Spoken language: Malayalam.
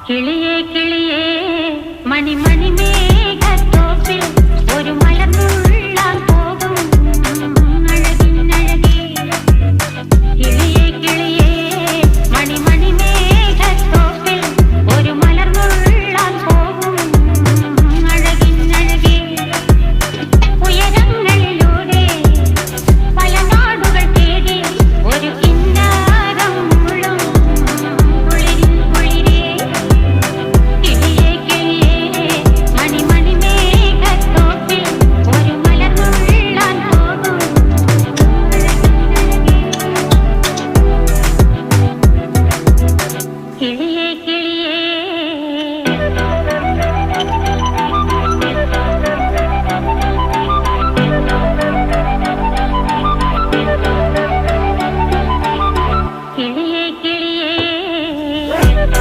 കിളിയേ കിളിയേ മണിമണി മേഘത്തോപ്പിൽ ഒരു മലർന്നുള്ളാൻ പോകും അഴകിനഴകേ. കിളിയേ കിളിയേ മണിമണി മേഘത്തോപ്പിൽ ഒരു മലർന്നുള്ളാൻ പോകും അഴകിനഴകേ. ഉയരങ്ങളിലൂടെ പല നാടുകൾ തേടി ഒരു കിന്നാരം മുഴും കുളിരിൻ കുളിരേ. കിളിയേ കിളിയേ മണിമണി മേഘത്തോപ്പിൽ ഒരു മലർന്നുള്ളാൻ പോകും അഴകിനഴകേ. കിളിയേ